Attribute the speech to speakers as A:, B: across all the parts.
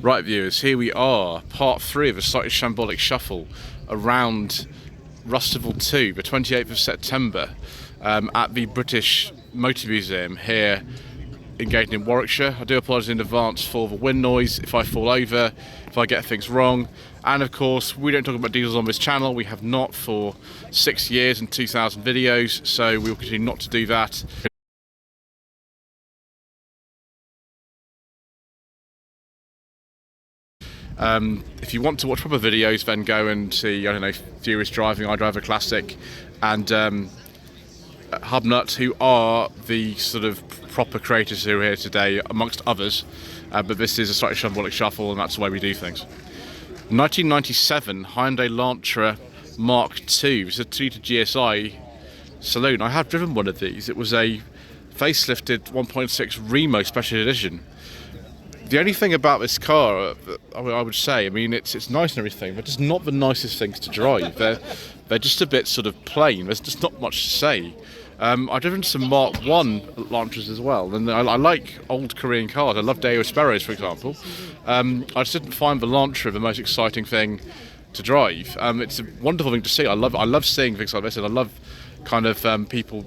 A: Right viewers, here we are, part 3 of a slightly shambolic shuffle around Rustival 2, the 28th of September, at the British Motor Museum here in Gayton in Warwickshire. I do apologise in advance for the wind noise, if I fall over, if I get things wrong. And of course, we don't talk about diesels on this channel. We have not for 6 years and 2,000 videos, so we will continue not to do that. If you want to watch proper videos, then go and see, I don't know, Furious Driving, I Drive a Classic, and Hubnut, who are the sort of proper creators who are here today, amongst others. But this is a slightly shambolic shuffle, and that's the way we do things. 1997 Hyundai Elantra Mark II. It's a 2-liter GSI saloon. I have driven one of these. It was a facelifted 1.6 Remo Special Edition. The only thing about this car, I would say, I mean, it's nice and everything, but it's not the nicest things to drive. They're just a bit sort of plain. There's just not much to say. I've driven some Mark 1 Elantras as well, and I like old Korean cars. I love Daewoo Sparrows, for example. I just didn't find the Elantra the most exciting thing to drive. It's a wonderful thing to see. I love seeing things like this, and I love kind of people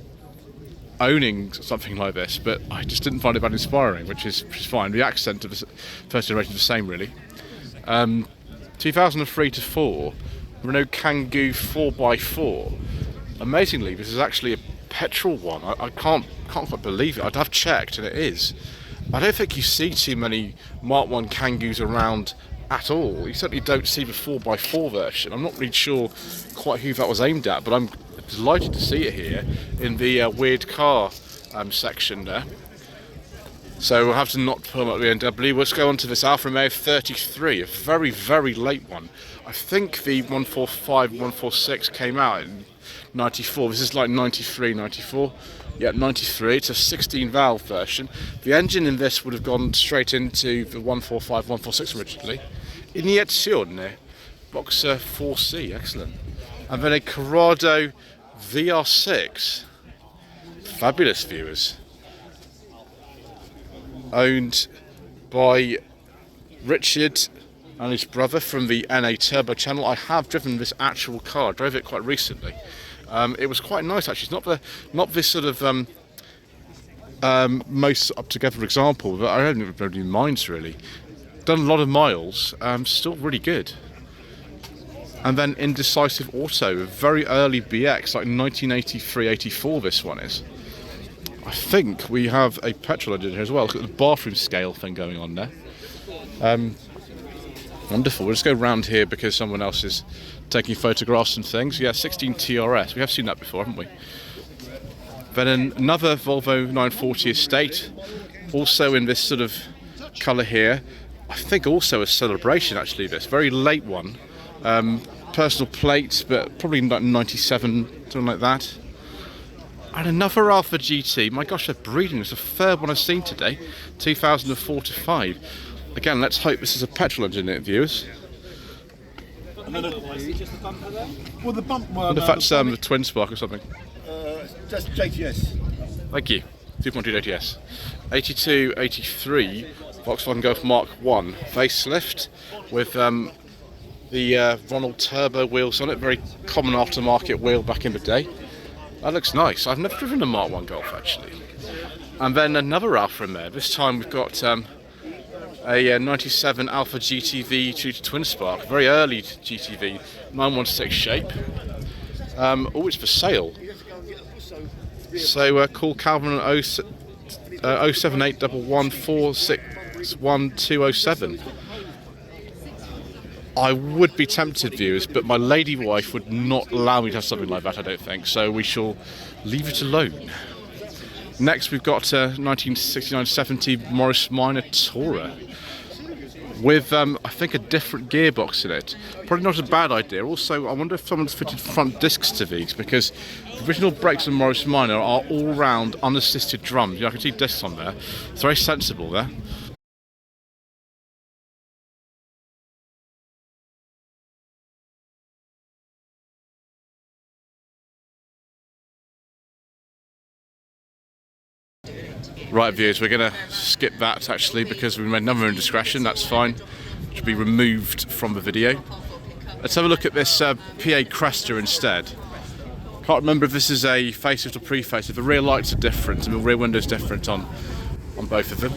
A: owning something like this, but I just didn't find it that inspiring, which is fine. The accent of the first generation is the same, really. 2003 to 4, Renault Kangoo 4x4. Amazingly, this is actually a petrol one. I can't quite believe it. I've checked, and it is. I don't think you see too many Mark 1 Kangoos around at all. You certainly don't see the 4x4 version. I'm not really sure quite who that was aimed at, but I'm delighted to see it here in the weird car section there. So we'll have to not pull up the NW. Let's go on to this Alfa Romeo 33, a very, very late one. I think the 145, 146 came out in 94. This is like 93, 94. Yeah, 93. It's a 16 valve version. The engine in this would have gone straight into the 145, 146 originally. Iniezione, Boxer 4C, excellent. And then a Corrado VR6. Fabulous, viewers. Owned by Richard and his brother from the NA Turbo channel. I have driven this actual car. I drove it quite recently. It was quite nice, actually. It's not this sort of most up together example, but I don't have any minds really. Done a lot of miles. Still really good. And then Indecisive Auto, a very early BX, like 1983-84 this one is. I think we have a petrol engine here as well. Look at the bathroom scale thing going on there. Wonderful. We'll just go round here because someone else is taking photographs and things. Yeah, 16 TRS. We have seen that before, haven't we? Then another Volvo 940 Estate, also in this sort of colour here. I think also a Celebration, actually, this. Very late one. Personal plate, but probably like 97, something like that. And another Alfa GT. My gosh, they're breeding. It's the third one I've seen today. 2004 to 5. Again, let's hope this is a petrol engine in it, viewers.
B: And then just the bumper there? Well, the bump.
A: I wonder if that's the twin spark or something.
B: Just JTS.
A: Thank you. 2.2 JTS. 82, 83 Volkswagen Golf Mark 1 facelift with the Ronald Turbo wheels on it. Very common aftermarket wheel back in the day. That looks nice. I've never driven a Mark 1 Golf actually. And then another Alfa Romeo. This time we've got a 97 Alfa GTV 2 twin spark. Very early GTV, 916 shape. Oh, it's for sale. So call Calvin on 07811461207. I would be tempted, viewers, but my lady wife would not allow me to have something like that, I don't think, so we shall leave it alone. Next we've got a 1969-70 Morris Minor Tourer with, I think, a different gearbox in it. Probably not a bad idea. Also, I wonder if someone's fitted front discs to these, because the original brakes on Morris Minor are all-round unassisted drums. Yeah, I can see discs on there. It's very sensible there. Right, viewers, we're going to skip that actually because we made another indiscretion. That's fine. It should be removed from the video. Let's have a look at this PA Cresta instead. Can't remember if this is a facelift or pre-facelift. The rear lights are different and the rear window's different on both of them.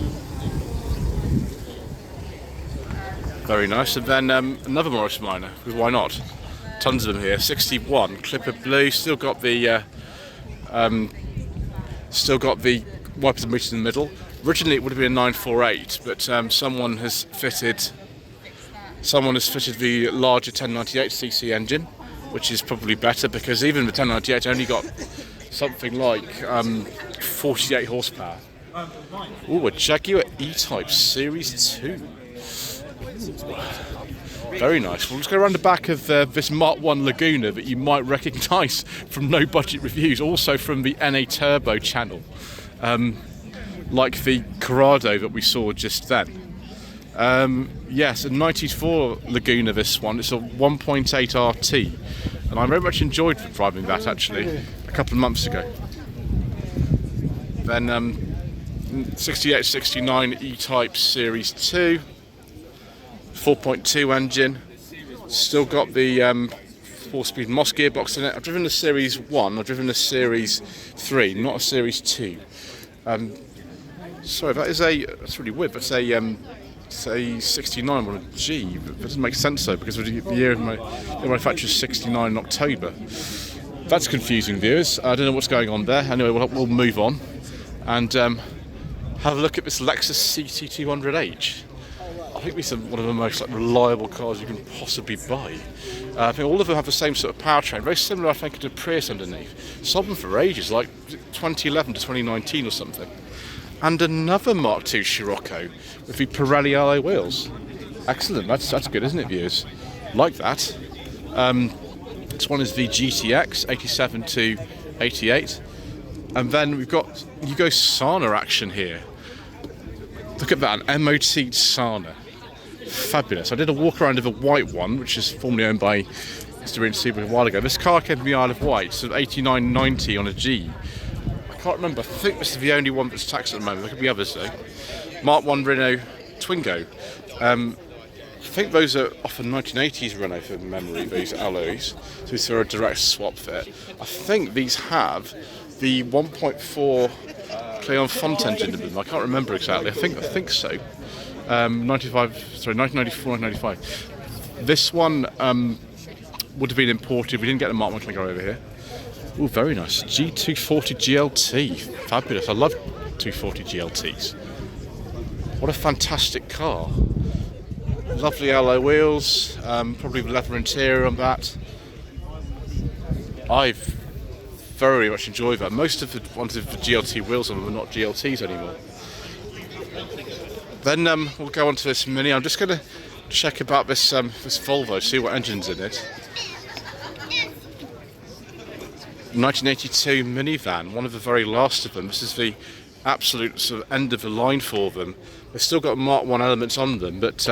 A: Very nice. And then another Morris Minor. Why not? Tons of them here. 61 Clipper blue. Still got the wipers and meters in the middle. Originally it would have been a 948, but someone has fitted the larger 1098cc engine, which is probably better because even the 1098 only got something like 48 horsepower. Ooh, a Jaguar E-Type Series 2. Ooh. Very nice. We'll just go around the back of this Mark 1 Laguna that you might recognise from No Budget Reviews, also from the NA Turbo channel, like the Corrado that we saw just then. Yes, a 94 Laguna this one. It's a 1.8 RT, and I very much enjoyed driving that actually a couple of months ago. Then 68-69 E-Type Series 2. 4.2 engine, still got the 4-speed Moss gearbox in it. I've driven the Series 1, I've driven the Series 3, not a Series 2. Sorry, that's really weird, that's a 69 on a G, but that doesn't make sense though, because the year of my manufacture is 69 in October. That's confusing, viewers. I don't know what's going on there. Anyway, we'll move on and have a look at this Lexus CT200H. I think this is one of the most reliable cars you can possibly buy. I think all of them have the same sort of powertrain, very similar I think to the Prius underneath. Sold them for ages, like 2011 to 2019 or something. And another Mark II Scirocco with the Pirelli alloy wheels. Excellent, that's good, isn't it, viewers? Like that. This one is the GTX 87 to 88. And then we've got Yugo Sana action here. Look at that, an MOT Sana. Fabulous. I did a walk around of a white one, which is formerly owned by Mr. Ian Seabury a while ago. This car came from the Isle of Wight, so 89.90 on a G. I can't remember. I think this is the only one that's taxed at the moment. There could be others though. Mark 1 Renault Twingo. I think those are off a 1980s Renault from memory, these alloys. So these are a direct swap fit. I think these have the 1.4 Cleon Font engine in them. I can't remember exactly. I think so. 1994, 1995. This one would have been imported. We didn't get the Mark 1 Twingo over here. Oh, very nice. G240 GLT. Fabulous. I love 240 GLTs. What a fantastic car. Lovely alloy wheels. Probably leather interior on that. I've very much enjoyed that. Most of the ones with the GLT wheels on them are not GLTs anymore. Then we'll go on to this Mini. I'm just going to check about this this Volvo, see what engine's in it. 1982 minivan, one of the very last of them. This is the absolute sort of end of the line for them. They've still got Mark 1 elements on them, but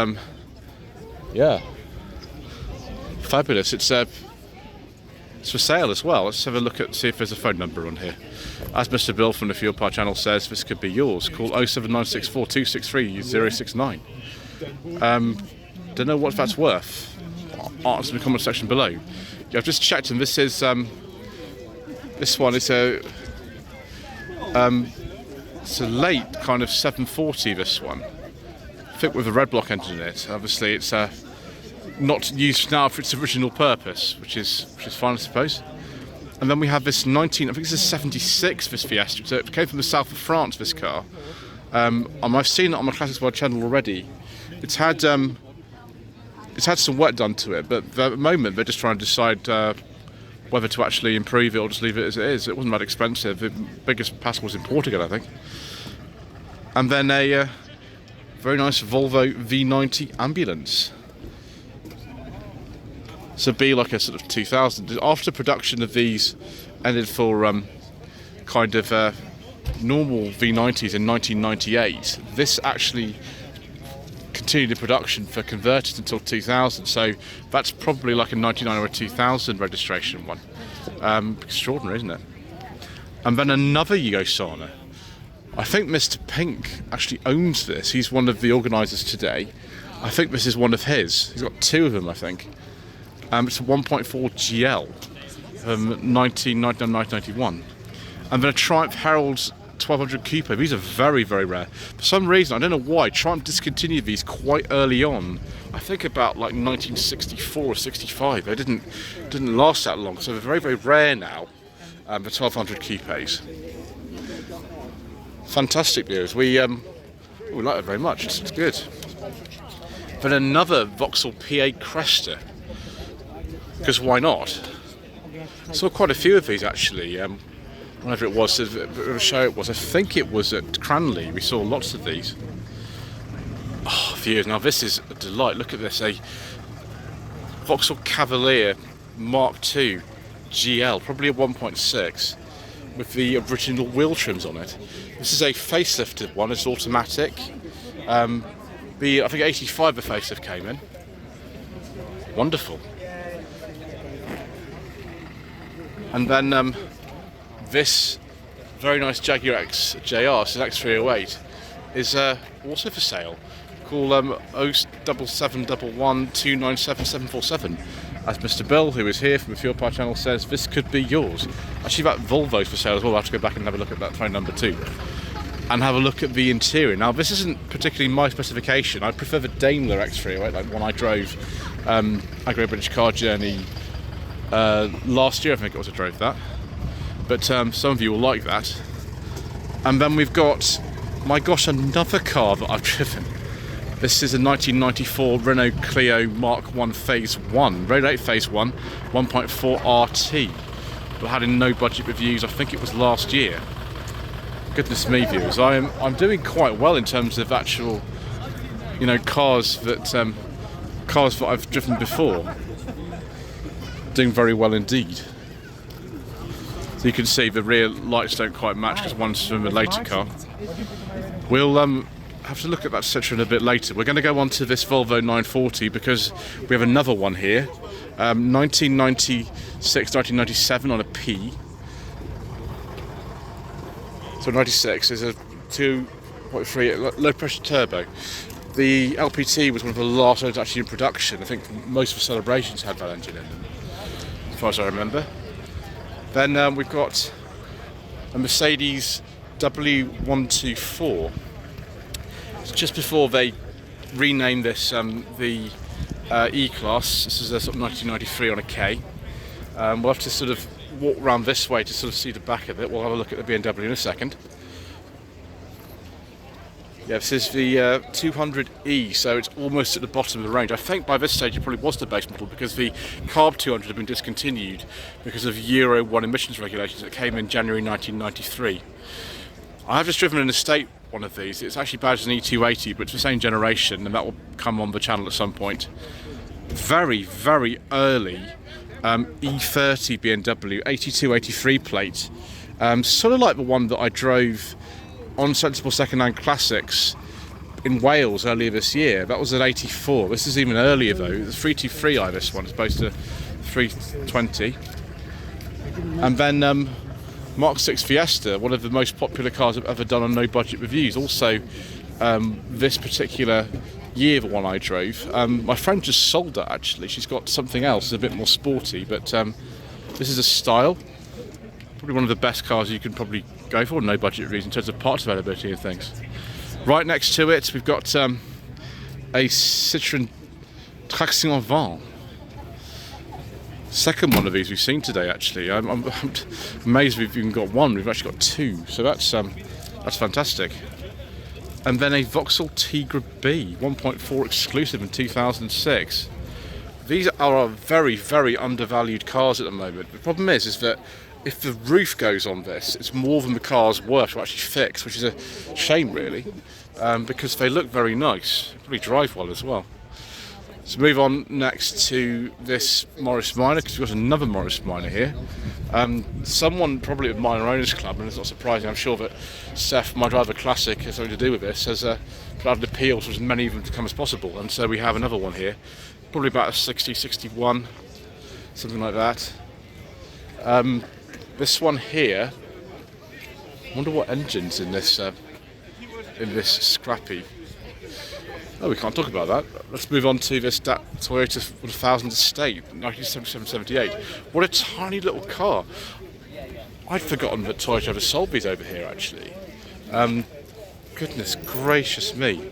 A: yeah, fabulous. It's for sale as well. Let's have a look at, see if there's a phone number on here. As Mr. Bill from the Fuel Power channel says, this could be yours. Call 07964 263 069. Don't know what that's worth. Answer in the comment section below. Yeah, I've just checked, and this is this one is it's a late kind of 740. This one, I think, with a red block engine in it. Obviously, it's not used now for its original purpose, which is fine, I suppose. And then we have this 19, I think this is 76, this Fiesta. So it came from the south of France, this car. I've seen it on my Classics World channel already. It's had some work done to it, but at the moment they're just trying to decide whether to actually improve it or just leave it as it is. It wasn't that expensive. The biggest Pascal was in Portugal, I think. And then a very nice Volvo V90 ambulance. So be like a sort of 2000. After production of these ended for kind of normal V90s in 1998, this actually continued in production for converters until 2000. So that's probably like a 99 or a 2000 registration one. Extraordinary, isn't it? And then another Yugo Sana. I think Mr. Pink actually owns this. He's one of the organisers today. I think this is one of his. He's got two of them, I think. It's a 1.4 GL from 1991. And then a Triumph Herald's 1200 Coupe. These are very, very rare. For some reason, I don't know why, Triumph discontinued these quite early on. I think about like 1964 or 65. They didn't last that long, so they're very, very rare now. The 1200 Coupes. Fantastic viewers. We like it very much. It's good. Then another Vauxhall PA Cresta. Because why not? Saw quite a few of these actually. Whenever it was, the show it was. I think it was at Cranley. We saw lots of these. Oh, viewers! Now this is a delight. Look at this. A Vauxhall Cavalier Mark II GL, probably a 1.6, with the original wheel trims on it. This is a facelifted one. It's automatic. I think 85 the facelift came in. Wonderful. And then this very nice Jaguar X JR, so X308, is also for sale. Call 07711297747. As Mr. Bill, who is here from the Fuel Power channel, says, this could be yours. Actually, that Volvo's for sale as well. I'll have to go back and have a look at that phone number too. And have a look at the interior. Now, this isn't particularly my specification. I prefer the Daimler X308, like one I drove Agro British Car Journey last year. I think it was I drove that. But some of you will like that. And then we've got, my gosh, another car that I've driven. This is a 1994 Renault Clio Mark I Phase 1, very late Phase 1, 1.4 RT. But had in no budget reviews, I think it was last year. Goodness me, viewers, I'm doing quite well in terms of actual, cars that I've driven before. Doing very well indeed. So you can see the rear lights don't quite match because one's from a later car. We'll have to look at that Citroen a bit later. We're going to go on to this Volvo 940 because we have another one here. 1996, 1997 on a P. So 96 is a 2.3 low pressure turbo. The LPT was one of the last ones actually in production. I think most of the celebrations had that engine in them, as far as I remember. Then we've got a Mercedes W124. Just before they renamed this the E-Class. This is a sort of 1993 on a K. We'll have to sort of walk around this way to sort of see the back of it. We'll have a look at the BMW in a second. Yeah, this is the 200E, so it's almost at the bottom of the range. I think by this stage it probably was the base model because the Carb 200 had been discontinued because of Euro 1 emissions regulations that came in January 1993. I have just driven an estate one of these. It's actually badged as an E280, but it's the same generation, and that will come on the channel at some point. Very, very early E30 BMW, 8283 plate. Sort of like the one that I drove on Sensible Secondhand Classics in Wales earlier this year. That was at 84. This is even earlier though. It's 323i this one as opposed to 320. And then Mark 6 Fiesta, one of the most popular cars I've ever done on no budget reviews. Also this particular year, the one I drove. My friend just sold that actually. She's got something else, a bit more sporty, but this is a style. Probably one of the best cars you can probably go for, no budget reviews in terms of parts availability and things. Right next to it, we've got a Citroen Traction Avant. Second one of these we've seen today actually. I'm amazed we've even got one. We've actually got two, so that's fantastic. And then a Vauxhall Tigre B 1.4 exclusive in 2006. These are very, very undervalued cars at the moment. The problem is that if the roof goes on this, it's more than the car's worth to actually fix, which is a shame really, because they look very nice. Probably drive well as well. So move on next to this Morris Minor, because we've got another Morris Minor here. Someone probably at Minor Owners Club, and it's not surprising, I'm sure that Seth, my driver classic, has something to do with this, has put out an appeal for as many of them to come as possible. And so we have another one here, probably about a 60, 61, something like that. This one here Wonder what engine's in this scrappy. Oh, we can't talk about that. Let's move on to this Toyota 1000 Estate, 1977-78. What a tiny little car. I'd forgotten that Toyota ever sold these over here, actually. Goodness gracious me.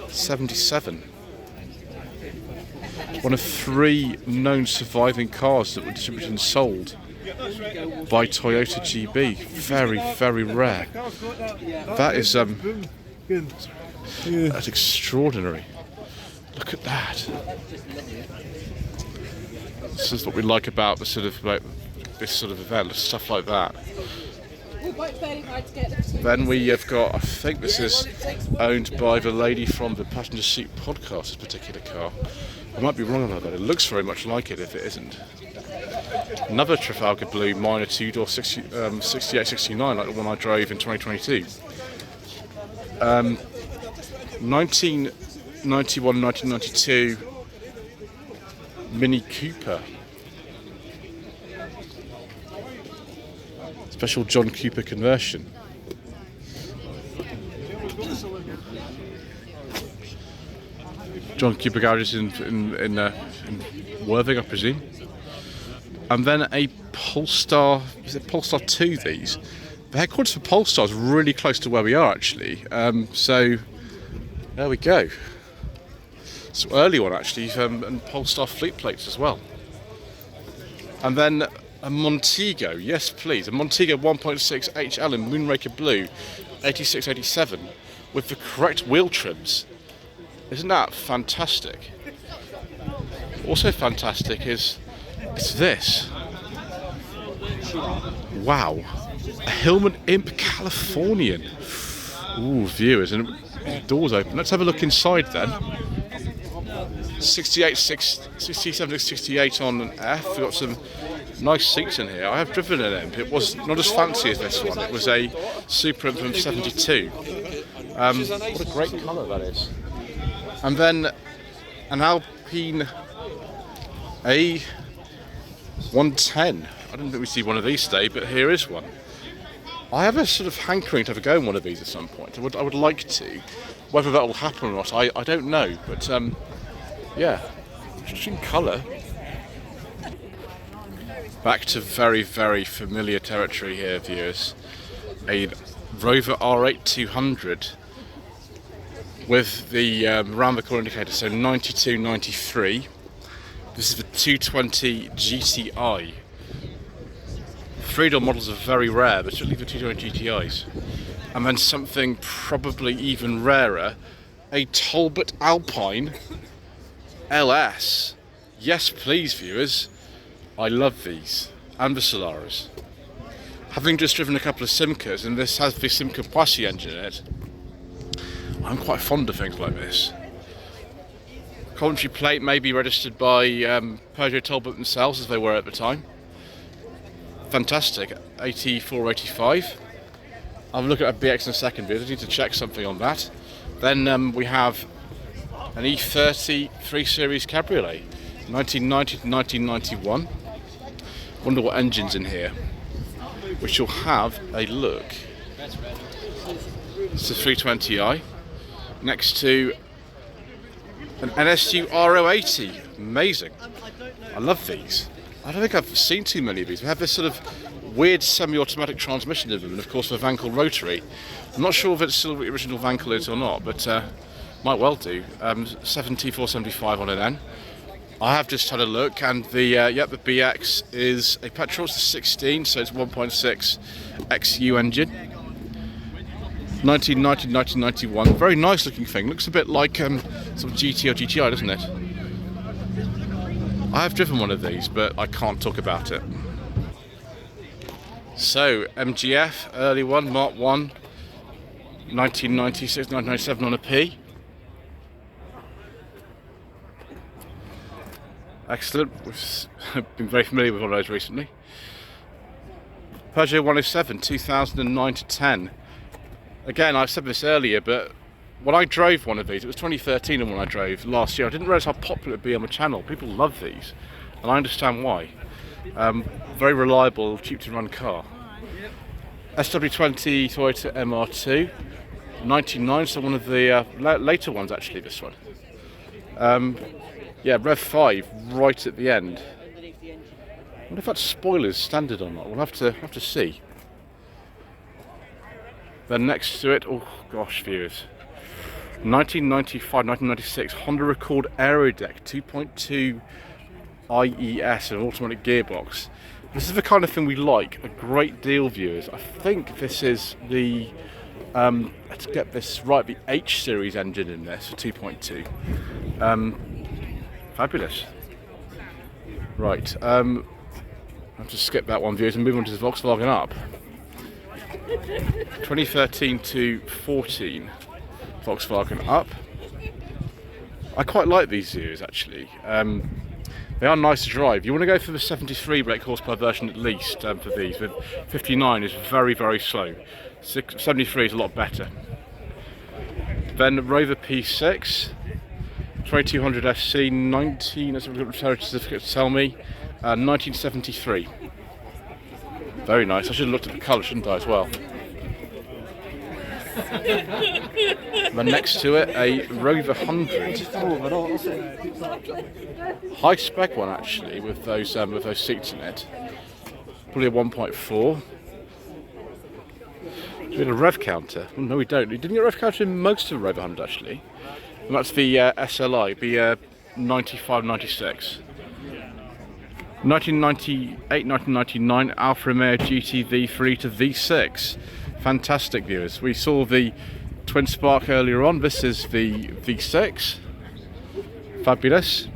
A: 77. One of 3 known surviving cars that were distributed and sold by Toyota GB. Very, very rare. That is that's extraordinary. Look at that. This is what we like about the sort of this sort of event, stuff like that. Then we have got, I think this is owned by the lady from the Passenger Seat podcast, this particular car. I might be wrong about that. It looks very much like it if it isn't. Another Trafalgar Blue minor 2-door 68-69, like the one I drove in 2022. 1991-1992 Mini Cooper. Special John Cooper conversion. John Cooper garages in Worthing, I presume. And then a Polestar, is it Polestar 2 these? The headquarters for Polestar is really close to where we are actually. So there we go. It's an early one actually, and Polestar fleet plates as well. And then a Montego, yes please, a Montego 1.6 HL in Moonraker Blue, 86-87, with the correct wheel trims. Isn't that fantastic? Also fantastic is this. Wow, a Hillman Imp Californian. Ooh, viewers, and the doors open. Let's have a look inside then. 67-68 on an F. We've got some nice seats in here. I have driven an Imp. It was not as fancy as this one. It was a Super Imp from 72. What a great colour that is. And then an Alpine A110. I don't think we see one of these today, but here is one. I have a sort of hankering to have a go in one of these at some point. I would like to. Whether that will happen or not, I don't know. But yeah, interesting colour. Back to very, very familiar territory here, viewers. A Rover R8 200 with the round the corner indicator, so 92-93. This is the 220 GTI. 3-door models are very rare, but certainly the 220 GTIs. And then something probably even rarer, a Talbot Alpine LS. Yes please viewers, I love these, and the Solaris. Having just driven a couple of Simcas, and this has the Simca Poissy engine in it, I'm quite fond of things like this. Coventry plate may be registered by Peugeot Talbot themselves, as they were at the time. Fantastic, 84, 85. I'll look at a BX in a second, but I need to check something on that. Then we have an E30 3 Series Cabriolet, 1990 to 1991. Wonder what engine's in here. We shall have a look. It's a 320i next to an NSU R080. Amazing. I love these. I don't think I've seen too many of these. We have this sort of weird semi-automatic transmission in them, and of course the Vankel rotary. I'm not sure if it's still the original Vankel is or not, but might well do. 7T475 on an N. I have just had a look, and the the BX is a petrol. It's a 16, so it's 1.6 XU engine. 1990-1991. Very nice looking thing. Looks a bit like sort of GT or GTI, doesn't it? I have driven one of these, but I can't talk about it. So, MGF, early one, Mark 1, 1996, 1997 on a P. Excellent. We've been very familiar with one of those recently. Peugeot 107, 2009 to 10. Again, I said this earlier, but when I drove one of these, it was 2013 and when I drove last year, I didn't realise how popular it would be on the channel. People love these, and I understand why. Very reliable, cheap to run car. SW20 Toyota MR2, 99, so one of the later ones actually, this one. Yeah, Rev 5 right at the end. I wonder if that's spoilers standard or not. We'll have to see. Then next to it, oh gosh, viewers. 1995, 1996 Honda Accord Aerodeck 2.2 IES, an automatic gearbox. This is the kind of thing we like a great deal, viewers. I think this is the, let's get this right, the H series engine in this, for 2.2. Fabulous. Right, I'll have to skip that one, viewers, and move on to the Volkswagen Up. 2013 to 14 Volkswagen Up. I quite like these viewers actually. They are nice to drive. You want to go for the 73 brake horsepower version at least for these. With 59 is very, very slow. 73 is a lot better. Then Rover P6, 2200 SC, 19, as a return certificate to tell me, 1973. Very nice. I should have looked at the colour, shouldn't I, as well? Then next to it, a Rover 100. High spec one actually, with those seats in it. Probably a 1.4. We had a rev counter. Oh, no, we don't. We didn't get a rev counter in most of the Rover 100 actually. And that's the SLI, the 95, 96. 1998, 1999 Alfa Romeo GT V3 to V6. Fantastic, viewers. We saw the Twin Spark earlier on. This is the V6. Fabulous.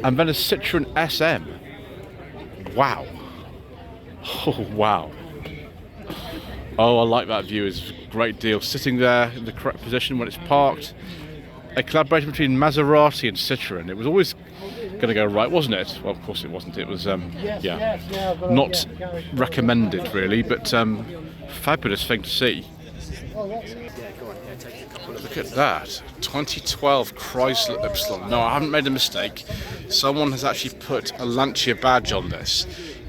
A: And then a Citroen SM. Wow. Oh, wow. Oh, I like that, viewers. Great deal. Sitting there in the correct position when it's parked. A collaboration between Maserati and Citroen. It was always going to go right, wasn't it? Well, of course it wasn't. It was, yeah, not recommended really, but fabulous thing to see. Look at that, 2012 Chrysler Ypsilon. No, I haven't made a mistake. Someone has actually put a Lancia badge on this.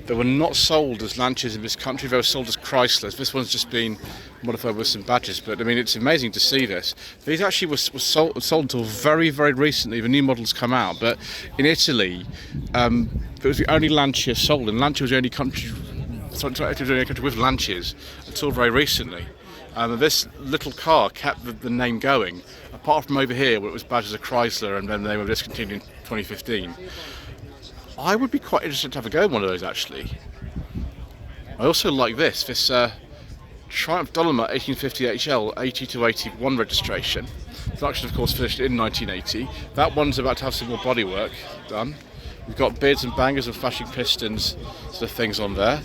A: They were not sold as Lancias in this country, they were sold as Chryslers. This one's just been modified with some badges, but I mean, it's amazing to see this. These actually were sold until very, very recently. The new models come out, but in Italy, it was the only Lancia sold, and Lancia was the only country, with Lancias until very recently. This little car kept the name going, apart from over here where it was badged as a Chrysler and then they were discontinued in 2015. I would be quite interested to have a go at one of those actually. I also like this Triumph Dolomite 1850 HL 80 to 81 registration. Production of course finished in 1980. That one's about to have some more bodywork done. We've got beards and bangers and flashing pistons, sort of things on there.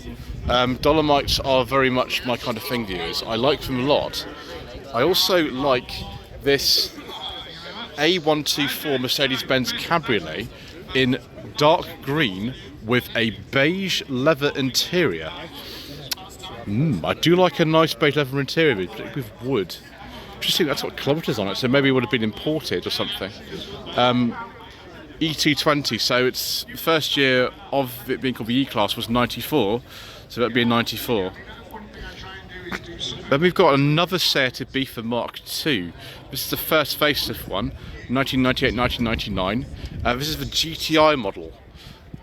A: Dolomites are very much my kind of thing, viewers. I like them a lot. I also like this A124 Mercedes-Benz Cabriolet in dark green with a beige leather interior. I do like a nice beige leather interior, particularly with wood. Interesting, that's got kilometres on it, so maybe it would have been imported or something. E220, so it's the first year of it being called the E-Class was 94, so that'd be a 94. Then we've got another Seat Ibiza Mark II. This is the first facelift one, 1998, 1999. This is the GTI model.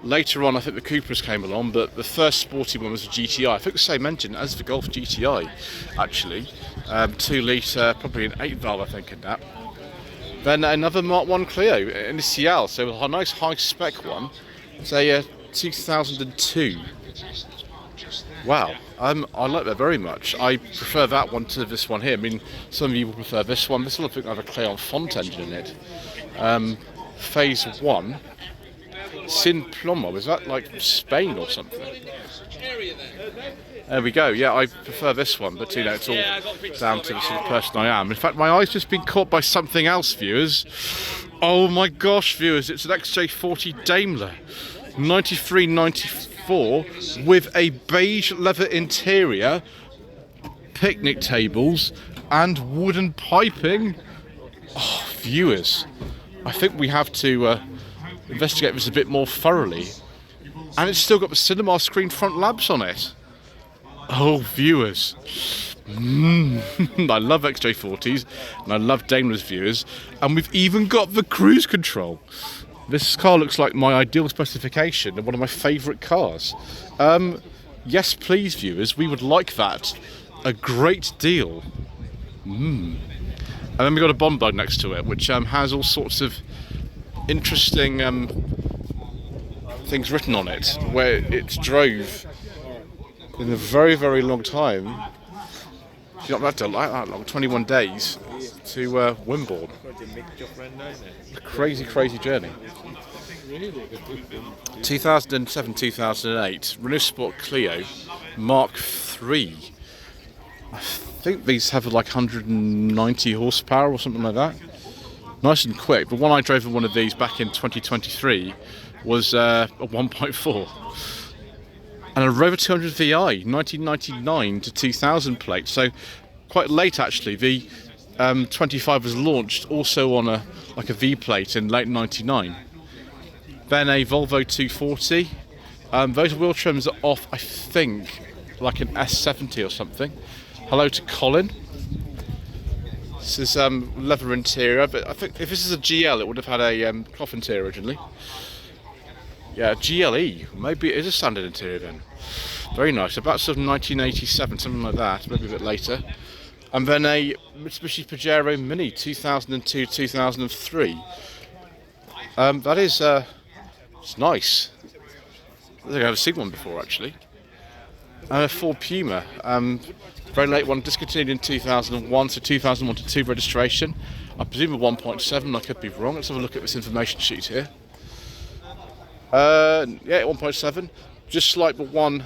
A: Later on, I think the Cupras came along, but the first sporty one was the GTI. I think the same engine as the Golf GTI, actually. 2 litre, probably an 8 valve, I think, in that. Then another Mark 1 Clio, Initial, so a nice high spec one. It's a 2002. Wow, I like that very much. I prefer that one to this one here. I mean, some of you will prefer this one. This will have a Cleon Font engine in it. Phase 1. Sin Plomo, is that like Spain or something? There we go, yeah, I prefer this one, but you know, it's all down to the sort of person I am. In fact, my eye's just been caught by something else, viewers. Oh my gosh, viewers, it's an XJ40 Daimler, 93, 94, with a beige leather interior, picnic tables, and wooden piping. Oh, viewers, I think we have to investigate this a bit more thoroughly. And it's still got the cinema screen front lamps on it. Oh, viewers. I love XJ40s and I love Daimler's viewers, and we've even got the cruise control. This car looks like my ideal specification and one of my favourite cars. Yes, please, viewers, we would like that a great deal. And then we've got a bomb bug next to it, which has all sorts of interesting things written on it, where it drove in a very, very long time. You don't have to like that long, 21 days to Wimborne. A crazy, crazy journey. 2007-2008 Renault Sport Clio Mark III. I think these have like 190 horsepower or something like that. Nice and quick. The one I drove in one of these back in 2023 was a 1.4. And a Rover 200 VI, 1999 to 2000 plate. So quite late actually. The 25 was launched also on a V plate in late 99. Then a Volvo 240. Those wheel trims are off, I think, like an S70 or something. Hello to Colin. This is leather interior, but I think if this is a GL, it would have had a cloth interior originally. Yeah, GLE. Maybe it is a standard interior then. Very nice. About sort of 1987, something like that, maybe a bit later. And then a Mitsubishi Pajero Mini 2002-2003. That is it's nice. I don't think I've ever seen one before actually. And a Ford Puma, very late one, discontinued in 2001, so 2001 to 2 registration. I presume a 1.7, I could be wrong. Let's have a look at this information sheet here. Yeah, 1.7, just like the one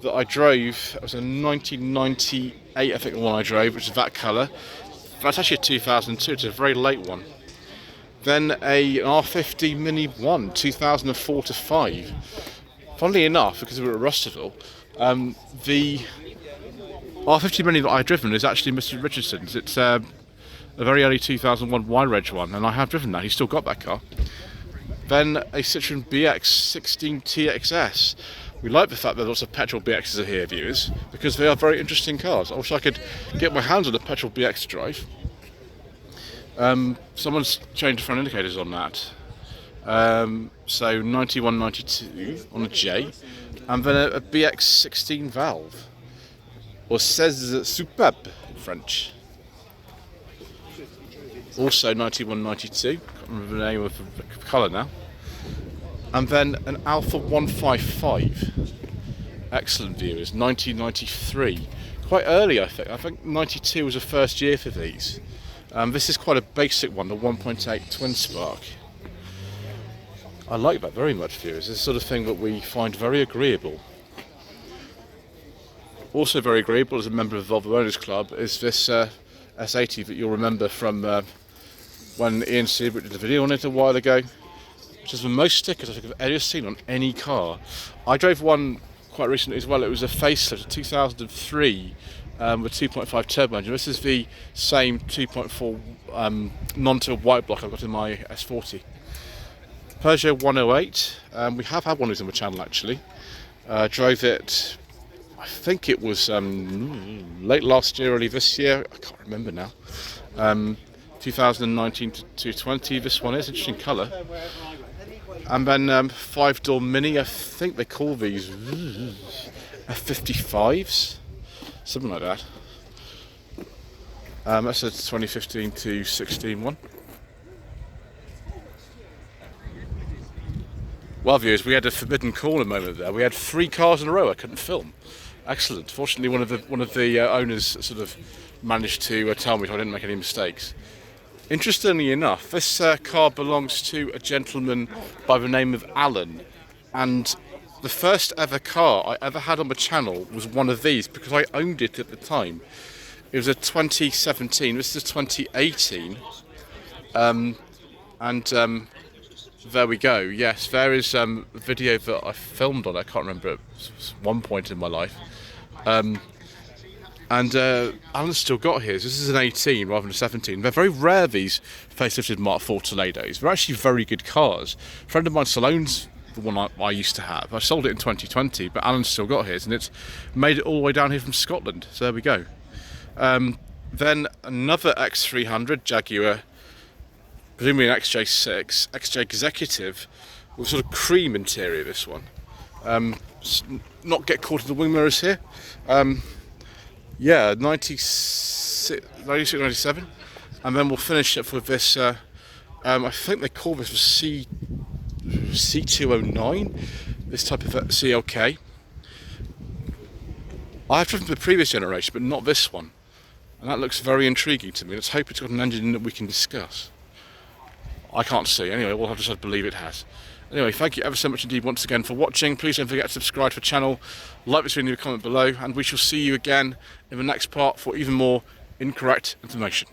A: that I drove. It was a 1998, I think, the one I drove, which is that colour. That's actually a 2002, it's a very late one. Then an R50 Mini 1, 2004 to 5. Funnily enough, because we were at Rustival, the R50 Mini that I've driven is actually Mr. Richardson's. It's a very early 2001 Y-Reg one, and I have driven that. He's still got that car. Then a Citroen BX 16 TXS. We like the fact that lots of petrol BXs are here, viewers, because they are very interesting cars. I wish I could get my hands on a petrol BX to drive. Someone's changed the front indicators on that. So 91, 92 on a J, and then a BX 16 valve, or c'est superbe in French. Also 91, 92. Can't remember the name of the colour now. And then an Alpha 155. Excellent viewers. 1993. Quite early, I think. I think 92 was the first year for these. This is quite a basic one, the 1.8 twin spark. I like that very much, viewers. It's the sort of thing that we find very agreeable. Also very agreeable as a member of the Volvo Owners Club is this S80 that you'll remember from when Ian Seabrook did a video on it a while ago, which is the most stickers I think I've ever seen on any car. I drove one quite recently as well. It was a facelift, a 2003 with 2.5 turbo engine. This is the same 2.4 non-tilt white block I've got in my S40. Peugeot 108. We have had one of these on the channel actually. Drove it, I think it was late last year, early this year. I can't remember now. 2019 to 220. This one is interesting colour. And then 5-door Mini. I think they call these F55s, something like that. That's a 2015 to 16 one. Well, viewers, we had a forbidden corner moment there. We had 3 cars in a row I couldn't film. Excellent. Fortunately, one of the owners sort of managed to tell me so I didn't make any mistakes. Interestingly enough, this car belongs to a gentleman by the name of Alan, and the first ever car I ever had on the channel was one of these because I owned it at the time. It was a 2017. This is 2018, there we go. Yes, there is a video that I filmed on it. I can't remember at one point in my life. Alan's still got his. This is an 18 rather than a 17. They're very rare, these facelifted Mark IV Toledos. They're actually very good cars. A friend of mine still owns the one I used to have. I sold it in 2020, but Alan's still got his, and it's made it all the way down here from Scotland. So there we go. Then another X300 Jaguar, presumably an XJ6, XJ Executive, with sort of cream interior, this one. Not get caught in the wing mirrors here. Yeah, 96, 97. And then we'll finish it with this, I think they call this a C209, this type of CLK. I've driven the previous generation, but not this one. And that looks very intriguing to me. Let's hope it's got an engine that we can discuss. I can't see. Anyway, we'll have to believe it has. Anyway, thank you ever so much indeed once again for watching. Please don't forget to subscribe to the channel, like this video, leave a comment below, and we shall see you again in the next part for even more incorrect information.